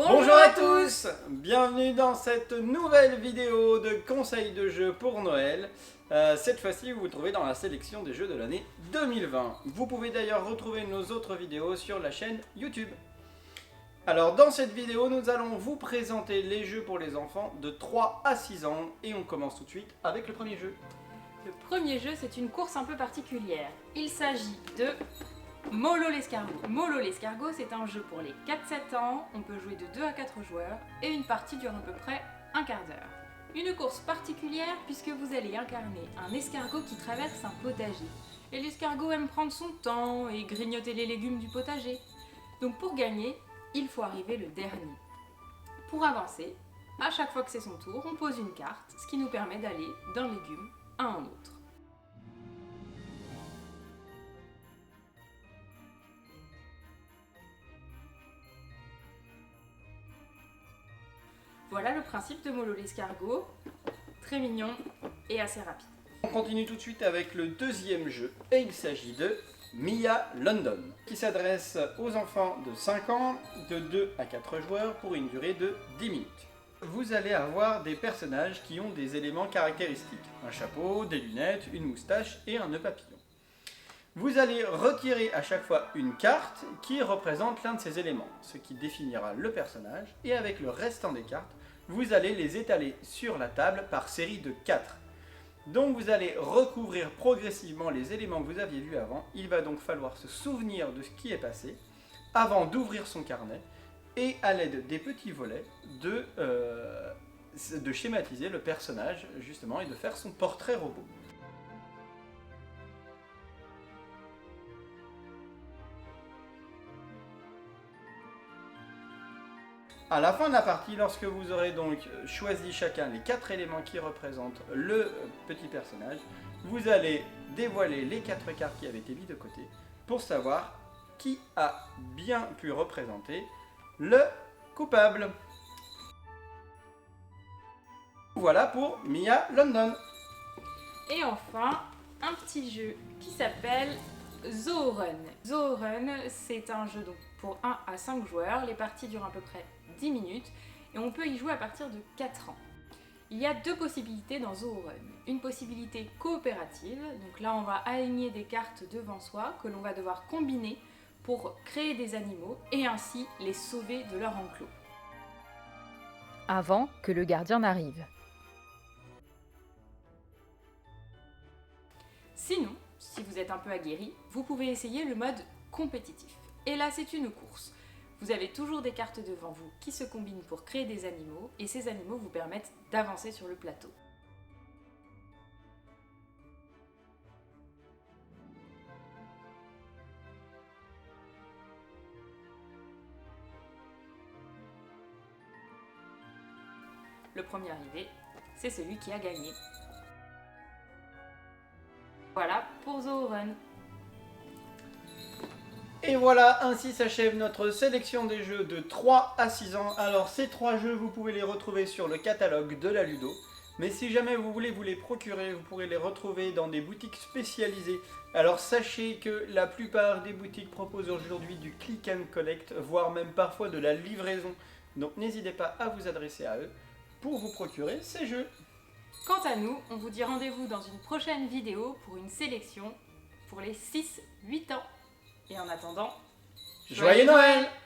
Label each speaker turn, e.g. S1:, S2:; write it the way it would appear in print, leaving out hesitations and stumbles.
S1: Bonjour à tous. Bienvenue dans cette nouvelle vidéo de conseils de jeux pour Noël. Cette fois-ci, vous vous trouvez dans la sélection des jeux de l'année 2020. Vous pouvez d'ailleurs retrouver nos autres vidéos sur la chaîne YouTube. Alors dans cette vidéo, nous allons vous présenter les jeux pour les enfants de 3 à 6 ans et on commence tout de suite avec le premier jeu.
S2: Le premier jeu, c'est une course un peu particulière. Il s'agit de Molo l'escargot. Molo l'escargot, c'est un jeu pour les 4-7 ans, on peut jouer de 2 à 4 joueurs et une partie dure à peu près un quart d'heure. Une course particulière puisque vous allez incarner un escargot qui traverse un potager. Et l'escargot aime prendre son temps et grignoter les légumes du potager. Donc pour gagner, il faut arriver le dernier. Pour avancer, à chaque fois que c'est son tour, on pose une carte, ce qui nous permet d'aller d'un légume à un autre. Voilà le principe de Molo l'escargot, très mignon et assez rapide.
S1: On continue tout de suite avec le deuxième jeu et il s'agit de Mia London, qui s'adresse aux enfants de 5 ans, de 2 à 4 joueurs pour une durée de 10 minutes. Vous allez avoir des personnages qui ont des éléments caractéristiques, un chapeau, des lunettes, une moustache et un nœud papillon. Vous allez retirer à chaque fois une carte qui représente l'un de ces éléments, ce qui définira le personnage, et avec le restant des cartes, vous allez les étaler sur la table par série de 4. Donc vous allez recouvrir progressivement les éléments que vous aviez vus avant. Il va donc falloir se souvenir de ce qui est passé avant d'ouvrir son carnet et à l'aide des petits volets de schématiser le personnage justement et de faire son portrait robot. À la fin de la partie, lorsque vous aurez donc choisi chacun les 4 éléments qui représentent le petit personnage, vous allez dévoiler les 4 cartes qui avaient été mises de côté pour savoir qui a bien pu représenter le coupable. Voilà pour Mia London.
S2: Et enfin, un petit jeu qui s'appelle Zoorun. Zoorun, c'est un jeu donc pour 1 à 5 joueurs. Les parties durent à peu près 10 minutes et on peut y jouer à partir de 4 ans. Il y a 2 possibilités dans Zoorun. Une possibilité coopérative, donc là on va aligner des cartes devant soi que l'on va devoir combiner pour créer des animaux et ainsi les sauver de leur enclos.
S3: Avant que le gardien n'arrive.
S2: Sinon, si vous êtes un peu aguerri, vous pouvez essayer le mode compétitif. Et là c'est une course. Vous avez toujours des cartes devant vous qui se combinent pour créer des animaux et ces animaux vous permettent d'avancer sur le plateau. Le premier arrivé, c'est celui qui a gagné. Voilà pour Zoorun.
S1: Et voilà, ainsi s'achève notre sélection des jeux de 3 à 6 ans. Alors ces 3 jeux, vous pouvez les retrouver sur le catalogue de la Ludo. Mais si jamais vous voulez vous les procurer, vous pourrez les retrouver dans des boutiques spécialisées. Alors sachez que la plupart des boutiques proposent aujourd'hui du click and collect, voire même parfois de la livraison. Donc n'hésitez pas à vous adresser à eux pour vous procurer ces jeux.
S2: Quant à nous, on vous dit rendez-vous dans une prochaine vidéo pour une sélection pour les 6-8 ans. Et en attendant,
S1: Joyeux Noël!